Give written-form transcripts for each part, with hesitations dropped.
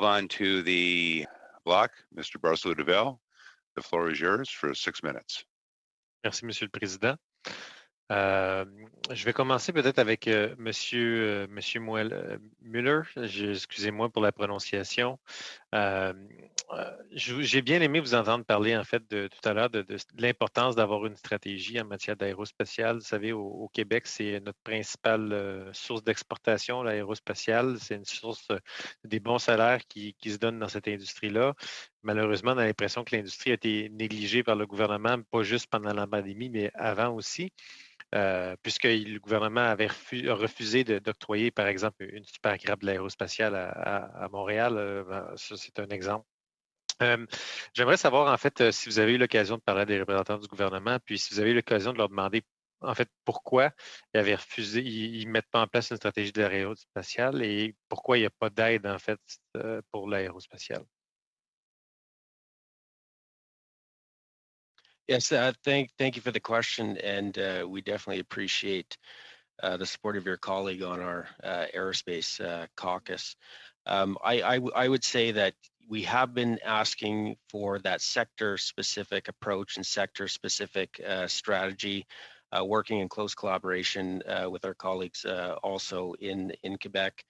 On to the block, Mr. Barsalou-Duval. The floor is yours for 6 minutes. Merci, Monsieur le Président. Je vais commencer peut-être avec Monsieur Müller. Excusez-moi pour la prononciation. J'ai bien aimé vous entendre parler en fait tout à l'heure de l'importance d'avoir une stratégie en matière d'aérospatiale. Vous savez, au Québec, c'est notre principale source d'exportation, l'aérospatiale. C'est une source des bons salaires qui se donnent dans cette industrie-là. Malheureusement, on a l'impression que l'industrie a été négligée par le gouvernement, pas juste pendant la pandémie, mais avant aussi. Puisque le gouvernement avait refusé d'octroyer, par exemple, une super grappe de l'aérospatiale à Montréal. Ça, c'est un exemple. J'aimerais savoir, en fait, si vous avez eu l'occasion de parler à des représentants du gouvernement, puis si vous avez eu l'occasion de leur demander, en fait, pourquoi ils avaient refusé, ils ne mettent pas en place une stratégie de l'aérospatiale et pourquoi il n'y a pas d'aide, en fait, pour l'aérospatiale. Yes, thank you for the question, and we definitely appreciate the support of your colleague on our aerospace caucus. I would say that we have been asking for that sector-specific approach and sector-specific strategy, working in close collaboration with our colleagues also in Quebec.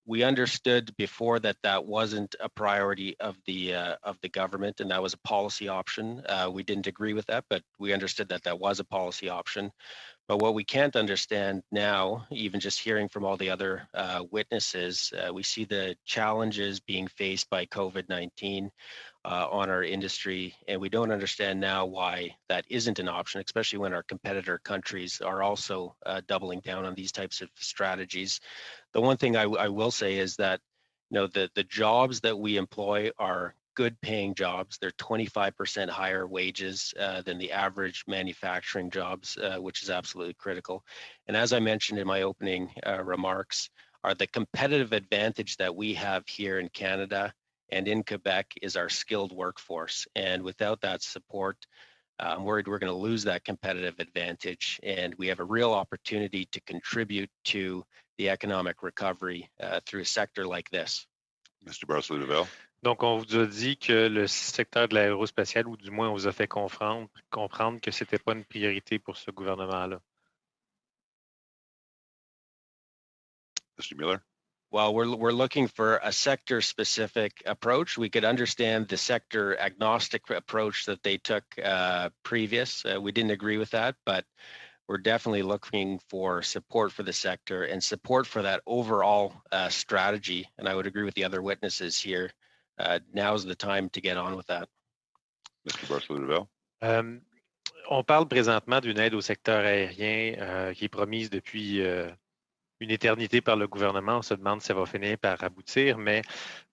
We understood before that wasn't a priority of the government, and that was a policy option. We didn't agree with that, but we understood that was a policy option. But what we can't understand now, even just hearing from all the other witnesses, we see the challenges being faced by COVID-19 on our industry, and we don't understand now why that isn't an option, especially when our competitor countries are also doubling down on these types of strategies. The one thing I will say is that, you know, the jobs that we employ are good paying jobs. They're 25% higher wages than the average manufacturing jobs, which is absolutely critical. And as I mentioned in my opening remarks, are the competitive advantage that we have here in Canada and in Quebec is our skilled workforce. And without that support, I'm worried we're going to lose that competitive advantage, and we have a real opportunity to contribute to the economic recovery through a sector like this. Mr. Barsalou-Duval. Donc, on vous a dit que le secteur de l'aérospatial, ou du moins on vous a fait comprendre que ce n'était pas une priorité pour ce gouvernement-là. Mr. Müller. Well, we're looking for a sector-specific approach. We could understand the sector-agnostic approach that they took previous. We didn't agree with that, but we're definitely looking for support for the sector and support for that overall strategy. And I would agree with the other witnesses here. Now's the time to get on with that. Mr. Barsalou-Duval. On parle présentement d'une aide au secteur aérien qui est promise depuis une éternité par le gouvernement. On se demande si ça va finir par aboutir, mais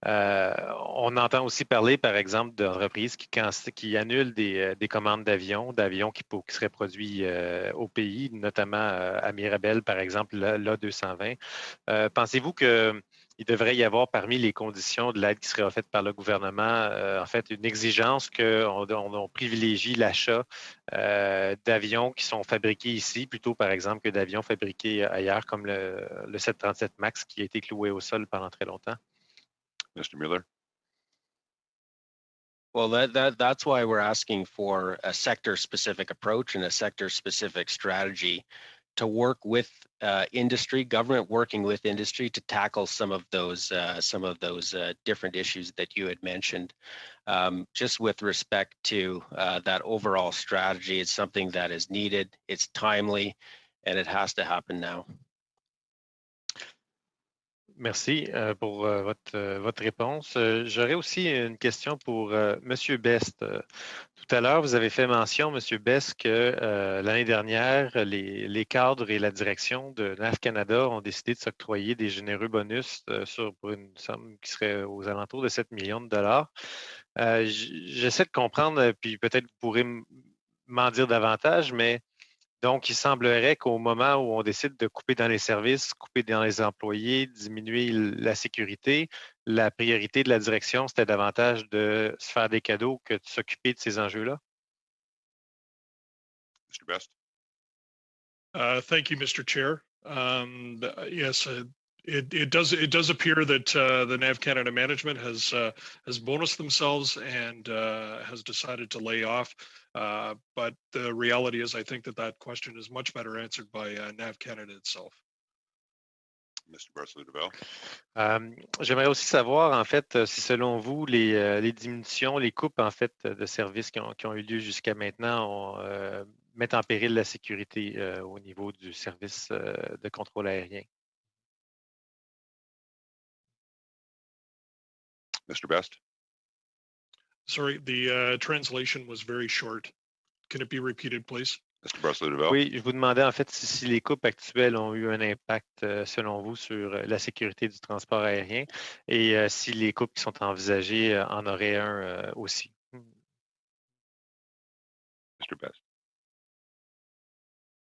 on entend aussi parler, par exemple, d'entreprises qui annulent des commandes d'avions qui seraient produits au pays, notamment à Mirabel, par exemple, l'A220. Pensez-vous qu'il devrait y avoir parmi les conditions de l'aide qui serait offerte par le gouvernement, en fait, une exigence qu'on privilégie l'achat d'avions qui sont fabriqués ici, plutôt, par exemple, que d'avions fabriqués ailleurs, comme le 737 MAX qui a été cloué au sol pendant très longtemps? Mr. Müller. Well, that's why we're asking for a sector-specific approach and a sector-specific strategy to work with industry, government working with industry to tackle some of those different issues that you had mentioned. Just with respect to that overall strategy, it's something that is needed, it's timely, and it has to happen now. Merci pour votre réponse. J'aurais aussi une question pour M. Best. Tout à l'heure, vous avez fait mention, M. Best, que l'année dernière, les cadres et la direction de NAV Canada ont décidé de s'octroyer des généreux bonus pour une somme qui serait aux alentours de 7 millions de dollars. J'essaie de comprendre, puis peut-être vous pourrez m'en dire davantage, mais donc, il semblerait qu'au moment où on décide de couper dans les services, couper dans les employés, diminuer la sécurité, la priorité de la direction, c'était davantage de se faire des cadeaux que de s'occuper de ces enjeux-là? Mr. Best. Thank you, Mr. Chair. Yes, It does appear that the NAV Canada management has bonused themselves and has decided to lay off. But the reality is, I think that question is much better answered by NAV Canada itself. Mr. Barsalou-Duval. J'aimerais aussi savoir, en fait, si selon vous, les diminutions, les coupes, en fait, de services qui ont eu lieu jusqu'à maintenant mettent en péril la sécurité au niveau du service de contrôle aérien. Mr. Best. Sorry, the translation was very short. Can it be repeated, please? Mr. Barsalou-Duval. Oui, je vous demandais en fait si les coupes actuelles ont eu un impact, selon vous, sur la sécurité du transport aérien et si les coupes qui sont envisagées en auraient un aussi. Mr. Best.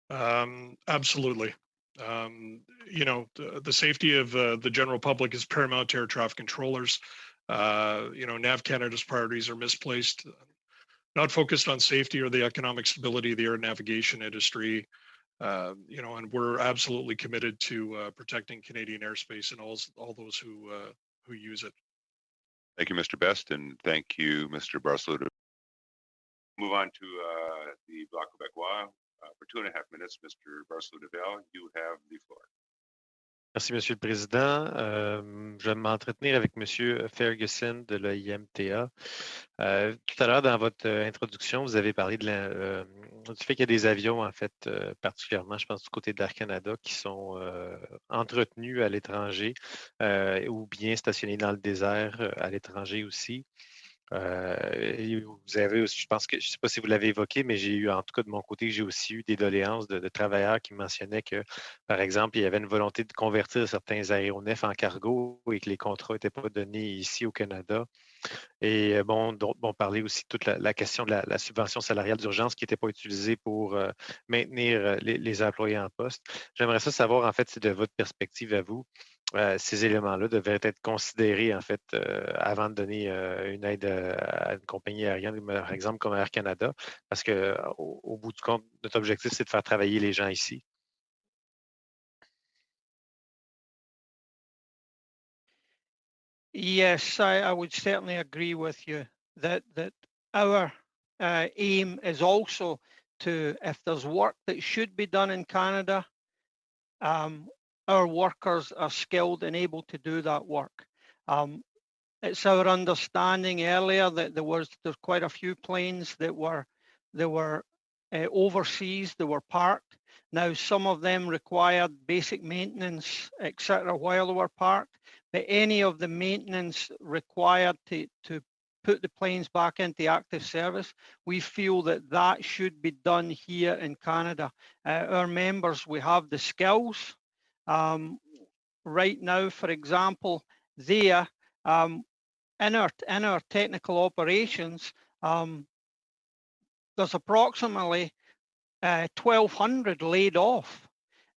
Absolutely. You know, the safety of the general public is paramount to air traffic controllers. You know, NAV Canada's priorities are misplaced, not focused on safety or the economic stability of the air navigation industry. You know, and we're absolutely committed to protecting Canadian airspace and all those who use it. Thank you, Mr. Best, and thank you, Mr. Barsalou. Move on to the Bloc Québécois. For 2.5 minutes, Mr. Barsalou-Duval, you have the floor. Merci, Monsieur le Président. Je vais m'entretenir avec Monsieur Ferguson de l'IMTA. Tout à l'heure, dans votre introduction, vous avez parlé du fait qu'il y a des avions, en fait, particulièrement, je pense, du côté d'Air Canada, qui sont entretenus à l'étranger ou bien stationnés dans le désert à l'étranger aussi. Vous avez aussi, je pense que, je ne sais pas si vous l'avez évoqué, mais j'ai eu, en tout cas de mon côté, j'ai aussi eu des doléances de travailleurs qui mentionnaient que, par exemple, il y avait une volonté de convertir certains aéronefs en cargo et que les contrats n'étaient pas donnés ici au Canada. Et bon, parler aussi de toute la question de la subvention salariale d'urgence qui n'était pas utilisée pour maintenir les employés en poste. J'aimerais ça savoir, en fait, si de votre perspective à vous, ces éléments-là devraient être considérés, en fait, avant de donner une aide à une compagnie aérienne, par exemple, comme Air Canada, parce qu'au bout du compte, notre objectif, c'est de faire travailler les gens ici. Yes, I would certainly agree with you that our aim is also to, if there's work that should be done in Canada, our workers are skilled and able to do that work. It's our understanding earlier that there's quite a few planes that were overseas, they were parked. Now, some of them required basic maintenance, etc., while they were parked, but any of the maintenance required to put the planes back into active service, we feel that should be done here in Canada. Our members, we have the skills. Right now, for example, there, in our technical operations, there's approximately 1,200 laid off.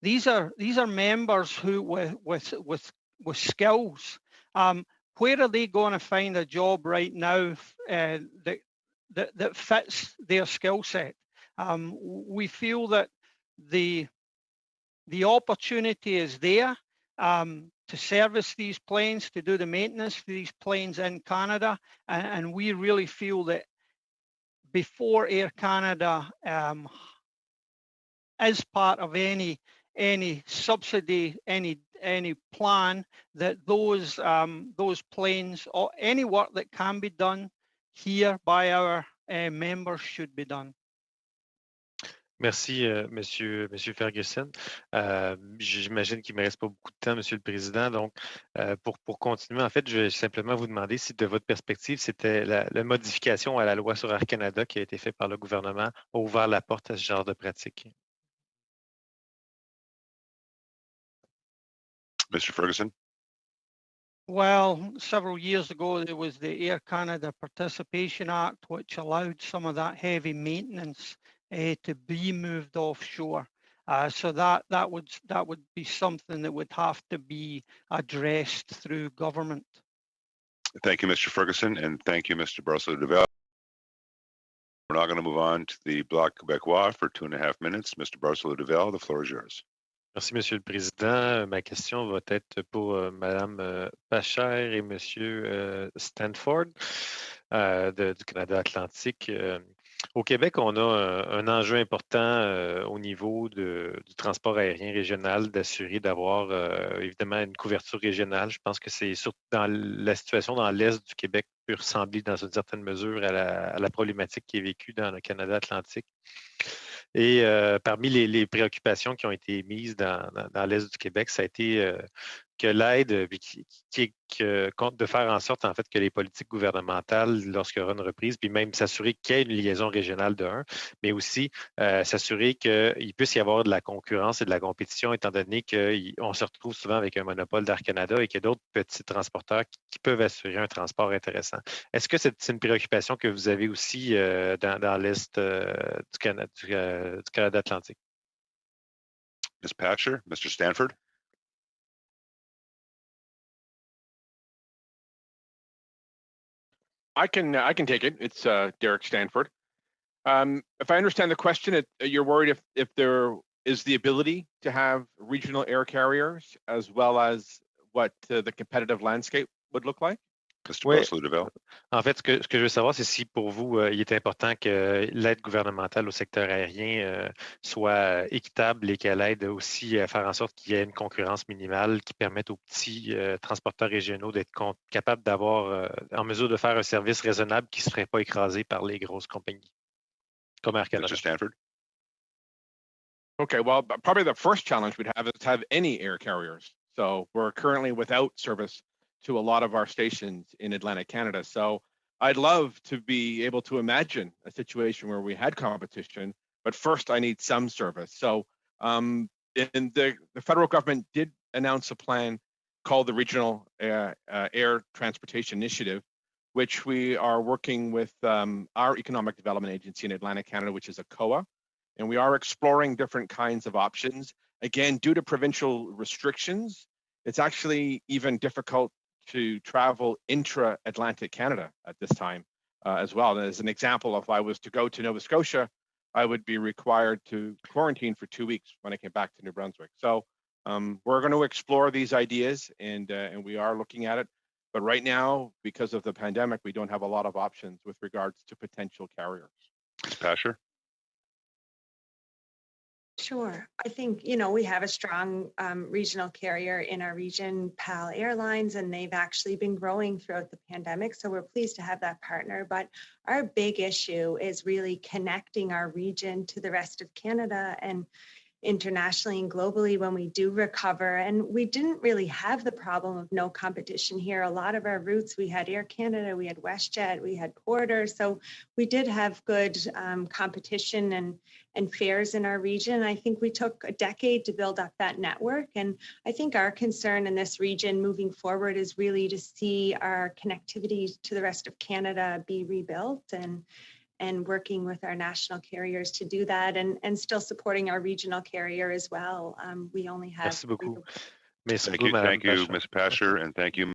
These are members who with skills. Where are they going to find a job right now that fits their skill set? We feel that the opportunity is there to service these planes, to do the maintenance for these planes in Canada, and we really feel that before Air Canada is part of any subsidy, any plan, that those planes or any work that can be done here by our members should be done. Merci, Monsieur Ferguson. J'imagine qu'il ne me reste pas beaucoup de temps, Monsieur le Président. Donc, pour continuer, en fait, je vais simplement vous demander si, de votre perspective, c'était la modification à la loi sur Air Canada qui a été faite par le gouvernement a ouvert la porte à ce genre de pratique. Mr. Ferguson. Well, several years ago, there was the Air Canada Participation Act, which allowed some of that heavy maintenance to be moved offshore. So that would be something that would have to be addressed through government. Thank you, Mr. Ferguson, and thank you, Mr. Barsalou-Duval. We're now going to move on to the Bloc Québécois for 2.5 minutes. Mr. Barsalou-Duval, the floor is yours. Merci, Monsieur le Président. Ma question va être pour Madame Pacher et Monsieur Stanford du Canada Atlantique. Au Québec, on a un enjeu important au niveau du transport aérien régional, d'assurer d'avoir évidemment une couverture régionale. Je pense que c'est surtout dans la situation dans l'Est du Québec peut ressembler dans une certaine mesure à la problématique qui est vécue dans le Canada Atlantique. Et parmi les préoccupations qui ont été mises dans l'Est du Québec, ça a été que l'aide, de faire en sorte en fait que les politiques gouvernementales, lorsqu'il y aura une reprise, puis même s'assurer qu'il y ait une liaison régionale de un, mais aussi s'assurer qu'il puisse y avoir de la concurrence et de la compétition, étant donné qu'on se retrouve souvent avec un monopole d'Air Canada et qu'il y a d'autres petits transporteurs qui peuvent assurer un transport intéressant. Est-ce que c'est une préoccupation que vous avez aussi dans l'Est du Canada Atlantique? Ms. Patcher, Mr. Stanford. I can take it. It's Derek Stanford. If I understand the question, you're worried if there is the ability to have regional air carriers as well as what the competitive landscape would look like? Mr. Barsalou-Duval. En fait, ce que je veux savoir, c'est si pour vous, il est important que l'aide gouvernementale au secteur aérien soit équitable et qu'elle aide aussi à faire en sorte qu'il y ait une concurrence minimale qui permette aux petits transporteurs régionaux d'être capables d'avoir en mesure de faire un service raisonnable qui ne se ferait pas écraser par les grosses compagnies comme Air Canada. Mr. Stanford. Okay, well, probably the first challenge we'd have is to have any air carriers. So we're currently without service to a lot of our stations in Atlantic Canada. So I'd love to be able to imagine a situation where we had competition, but first I need some service. So the federal government did announce a plan called the Regional Air Transportation Initiative, which we are working with our Economic Development Agency in Atlantic Canada, which is a COA. And we are exploring different kinds of options. Again, due to provincial restrictions, it's actually even difficult to travel intra-Atlantic Canada at this time as well. And as an example, if I was to go to Nova Scotia, I would be required to quarantine for 2 weeks when I came back to New Brunswick. So we're going to explore these ideas and we are looking at it. But right now, because of the pandemic, we don't have a lot of options with regards to potential carriers. Ms. Pasher? Sure. I think, we have a strong regional carrier in our region, PAL Airlines, and they've actually been growing throughout the pandemic. So we're pleased to have that partner. But our big issue is really connecting our region to the rest of Canada and internationally and globally when we do recover. And we didn't really have the problem of no competition here. A lot of our routes, we had Air Canada, we had WestJet, we had Porter. So we did have good competition and fares in our region. I think we took a decade to build up that network. And I think our concern in this region moving forward is really to see our connectivity to the rest of Canada be rebuilt and working with our national carriers to do that and still supporting our regional carrier as well. We only have. Merci beaucoup. Thank you, Ms. Pasher, and thank you,